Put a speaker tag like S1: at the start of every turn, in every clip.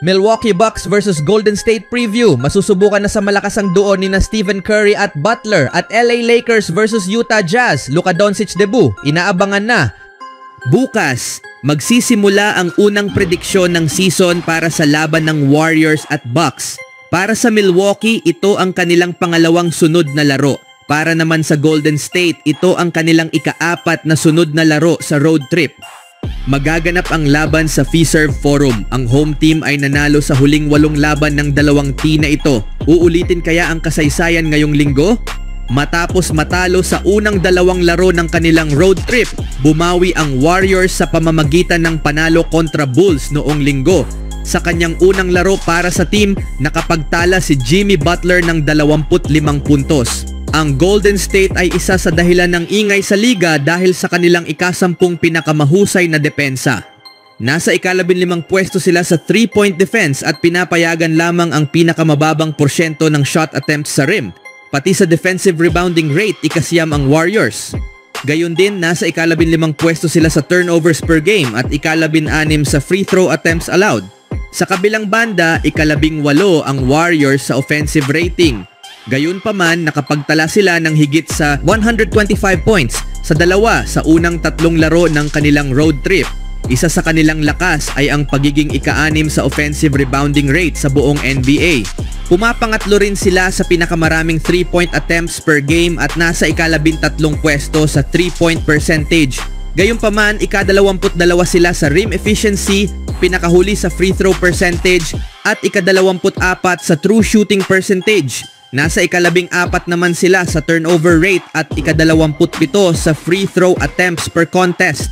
S1: Milwaukee Bucks versus Golden State preview. Masusubukan na sa malakas ang duo ni na Stephen Curry at Butler at LA Lakers versus Utah Jazz. Luka Doncic debut. Inaabangan na.
S2: Bukas, magsisimula ang unang prediksyon ng season para sa laban ng Warriors at Bucks. Para sa Milwaukee, ito ang kanilang pangalawang sunod na laro. Para naman sa Golden State, ito ang kanilang ika-4 na sunod na laro sa road trip. Magaganap ang laban sa Fiserv Forum. Ang home team ay nanalo sa huling 8 laban ng dalawang team na ito. Uulitin kaya ang kasaysayan ngayong linggo? Matapos matalo sa unang 2 laro ng kanilang road trip, bumawi ang Warriors sa pamamagitan ng panalo kontra Bulls noong linggo. Sa kanyang unang laro para sa team, nakapagtala si Jimmy Butler ng 25 puntos. Ang Golden State ay isa sa dahilan ng ingay sa liga dahil sa kanilang ika-10 pinakamahusay na depensa. Nasa ika-15 pwesto sila sa 3-point defense at pinapayagan lamang ang pinakamababang porsyento ng shot attempts sa rim. Pati sa defensive rebounding rate, ika-9 ang Warriors. Gayon din, nasa ika-15 pwesto sila sa turnovers per game at ika-16 sa free throw attempts allowed. Sa kabilang banda, ika-18 ang Warriors sa offensive rating. Gayunpaman, nakapagtala sila ng higit sa 125 points sa dalawa sa unang 3 laro ng kanilang road trip. Isa sa kanilang lakas ay ang pagiging ika-6 sa offensive rebounding rate sa buong NBA. Pumapangatlo rin sila sa pinakamaraming 3-point attempts per game at nasa ika-13 pwesto sa 3-point percentage. Gayunpaman, ika-22 sila sa rim efficiency, pinakahuli sa free throw percentage at ika-24 sa true shooting percentage. Nasa ika-14 naman sila sa turnover rate at ika-27 sa free throw attempts per contest.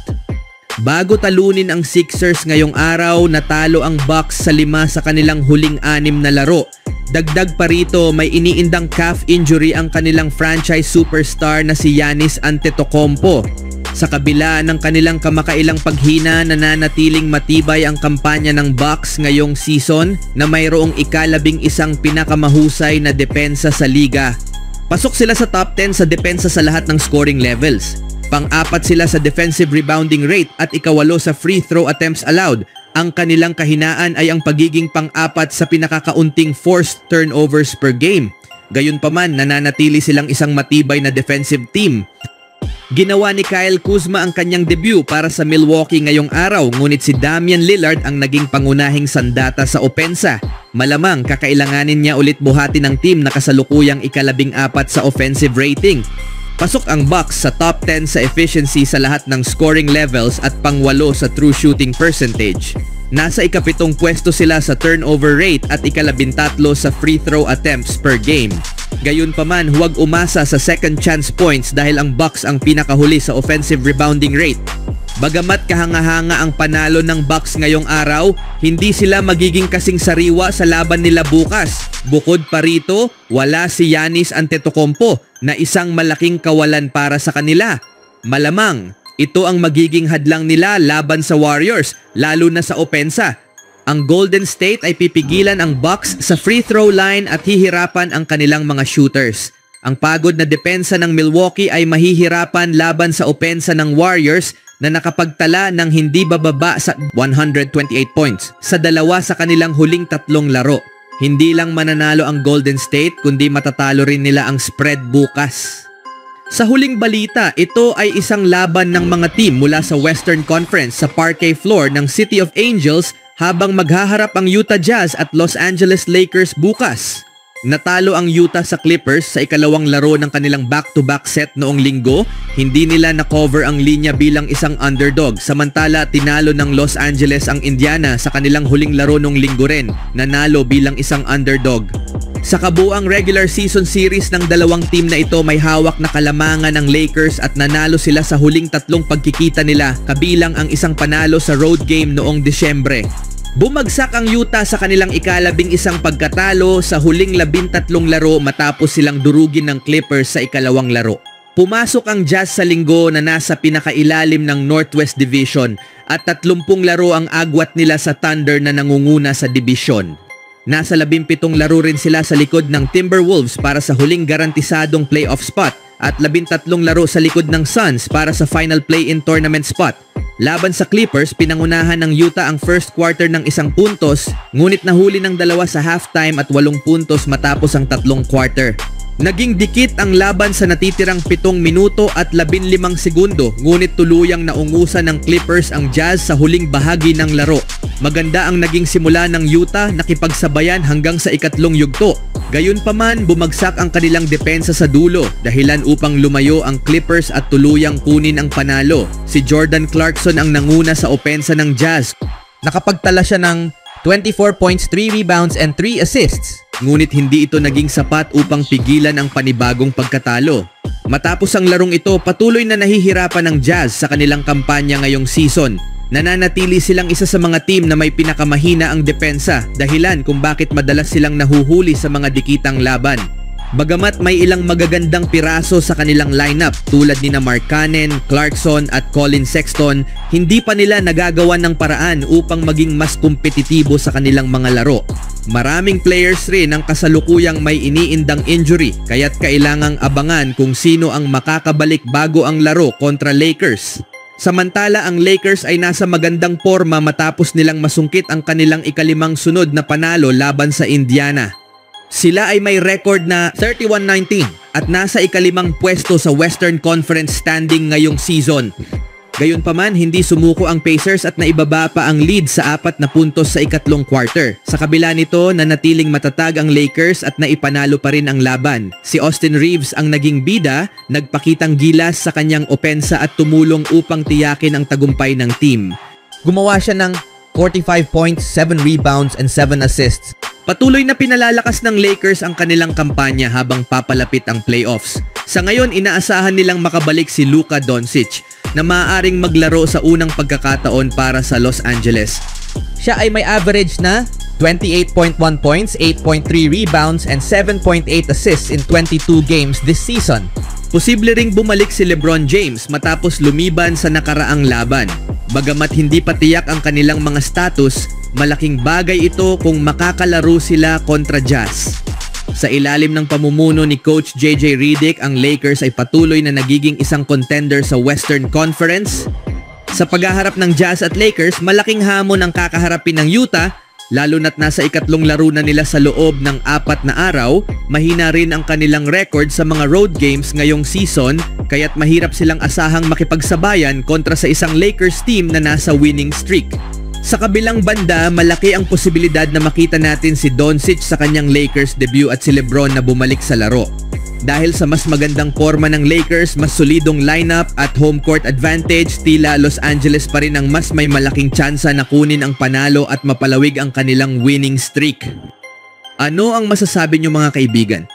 S2: Bago talunin ang Sixers ngayong araw, natalo ang Bucks sa 5 sa kanilang huling 6 na laro. Dagdag pa rito, may iniindang calf injury ang kanilang franchise superstar na si Giannis Antetokounmpo. Sa kabila ng kanilang kamakailang paghina, nananatiling matibay ang kampanya ng Bucks ngayong season na mayroong ika-11 pinakamahusay na depensa sa liga. Pasok sila sa top 10 sa depensa sa lahat ng scoring levels. Pang-4 sila sa defensive rebounding rate at ika-8 sa free throw attempts allowed. Ang kanilang kahinaan ay ang pagiging pang-4 sa pinakakaunting forced turnovers per game. Gayunpaman, nananatili silang isang matibay na defensive team. Ginawa ni Kyle Kuzma ang kanyang debut para sa Milwaukee ngayong araw, ngunit si Damian Lillard ang naging pangunahing sandata sa opensa. Malamang kakailanganin niya ulit buhati ng team na kasalukuyang ika-14 sa offensive rating. Pasok ang Bucks sa top 10 sa efficiency sa lahat ng scoring levels at pang-8 sa true shooting percentage. Nasa ika-7 pwesto sila sa turnover rate at ika-13 sa free throw attempts per game. Gayunpaman, huwag umasa sa second chance points dahil ang Bucks ang pinakahuli sa offensive rebounding rate. Bagamat kahanga-hanga ang panalo ng Bucks ngayong araw, hindi sila magiging kasing sariwa sa laban nila bukas. Bukod pa rito, wala si Giannis Antetokounmpo na isang malaking kawalan para sa kanila. Malamang, ito ang magiging hadlang nila laban sa Warriors, lalo na sa opensa. Ang Golden State ay pipigilan ang Bucks sa free throw line at hihirapan ang kanilang mga shooters. Ang pagod na depensa ng Milwaukee ay mahihirapan laban sa opensa ng Warriors na nakapagtala ng hindi bababa sa 128 points sa 2 sa kanilang huling 3 laro. Hindi lang mananalo ang Golden State kundi matatalo rin nila ang spread bukas. Sa huling balita, ito ay isang laban ng mga team mula sa Western Conference sa parquet floor ng City of Angels habang maghaharap ang Utah Jazz at Los Angeles Lakers bukas. Natalo ang Utah sa Clippers sa ika-2 laro ng kanilang back-to-back set noong linggo. Hindi nila na-cover ang linya bilang isang underdog. Samantala, tinalo ng Los Angeles ang Indiana sa kanilang huling laro noong linggo rin. Nanalo bilang isang underdog. Sa kabuang regular season series ng dalawang team na ito, may hawak na kalamangan ng Lakers at nanalo sila sa huling 3 pagkikita nila, kabilang ang isang panalo sa road game noong Desyembre. Bumagsak ang Utah sa kanilang ika-11 pagkatalo sa huling 13 laro matapos silang durugin ng Clippers sa ika-2 laro. Pumasok ang Jazz sa linggo na nasa pinakailalim ng Northwest Division at 30 laro ang agwat nila sa Thunder na nangunguna sa division. Nasa 17 laro rin sila sa likod ng Timberwolves para sa huling garantisadong playoff spot at 13 laro sa likod ng Suns para sa final play-in tournament spot. Laban sa Clippers, pinangunahan ng Utah ang first quarter ng 1 puntos, ngunit nahuli ng 2 sa halftime at 8 puntos matapos ang 3 quarter. Naging dikit ang laban sa natitirang 7 minuto at 15 segundo, ngunit tuluyang naungusan ng Clippers ang Jazz sa huling bahagi ng laro. Maganda ang naging simula ng Utah, nakipagsabayan hanggang sa ikatlong yugto. Gayunpaman, bumagsak ang kanilang depensa sa dulo, dahilan upang lumayo ang Clippers at tuluyang kunin ang panalo. Si Jordan Clarkson ang nanguna sa opensa ng Jazz.
S1: Nakapagtala siya ng 24 points, 3 rebounds, and 3 assists.
S2: Ngunit hindi ito naging sapat upang pigilan ang panibagong pagkatalo. Matapos ang larong ito, patuloy na nahihirapan ng Jazz sa kanilang kampanya ngayong season. Nananatili silang isa sa mga team na may pinakamahina ang depensa, dahilan kung bakit madalas silang nahuhuli sa mga dikitang laban. Bagamat may ilang magagandang piraso sa kanilang lineup tulad ni Mark Cannon, Clarkson at Colin Sexton, hindi pa nila nagagawa ng paraan upang maging mas kompetitibo sa kanilang mga laro. Maraming players rin ang kasalukuyang may iniindang injury, kaya't kailangang abangan kung sino ang makakabalik bago ang laro kontra Lakers. Samantala, ang Lakers ay nasa magandang forma matapos nilang masungkit ang kanilang ikalimang sunod na panalo laban sa Indiana. Sila ay may record na 31-19 at nasa ikalimang pwesto sa Western Conference standing ngayong season. Gayunpaman, hindi sumuko ang Pacers at naibaba pa ang lead sa 4 na puntos sa ikatlong quarter. Sa kabila nito, nanatiling matatag ang Lakers at naipanalo pa rin ang laban. Si Austin Reeves ang naging bida, nagpakitang gilas sa kanyang opensa at tumulong upang tiyakin ang tagumpay ng team.
S1: Gumawa siya ng 45 points, 7 rebounds, and 7 assists.
S2: Patuloy na pinalalakas ng Lakers ang kanilang kampanya habang papalapit ang playoffs. Sa ngayon, inaasahan nilang makabalik si Luka Doncic na maaaring maglaro sa unang pagkakataon para sa Los Angeles.
S1: Siya ay may average na 28.1 points, 8.3 rebounds, and 7.8 assists in 22 games this season.
S2: Posible ring bumalik si LeBron James matapos lumiban sa nakaraang laban. Bagamat hindi pa tiyak ang kanilang mga status, malaking bagay ito kung makakalaro sila kontra Jazz. Sa ilalim ng pamumuno ni Coach JJ Redick, ang Lakers ay patuloy na nagiging isang contender sa Western Conference. Sa paghaharap ng Jazz at Lakers, malaking hamon ang kakaharapin ng Utah, lalo na't nasa ikatlong laro na nila sa loob ng 4 na araw. Mahina rin ang kanilang record sa mga road games ngayong season, kaya't mahirap silang asahang makipagsabayan kontra sa isang Lakers team na nasa winning streak. Sa kabilang banda, malaki ang posibilidad na makita natin si Doncic sa kanyang Lakers debut at si LeBron na bumalik sa laro. Dahil sa mas magandang forma ng Lakers, mas solidong lineup at home court advantage, tila Los Angeles pa rin ang mas may malaking tsansa na kunin ang panalo at mapalawig ang kanilang winning streak. Ano ang masasabi niyo mga kaibigan?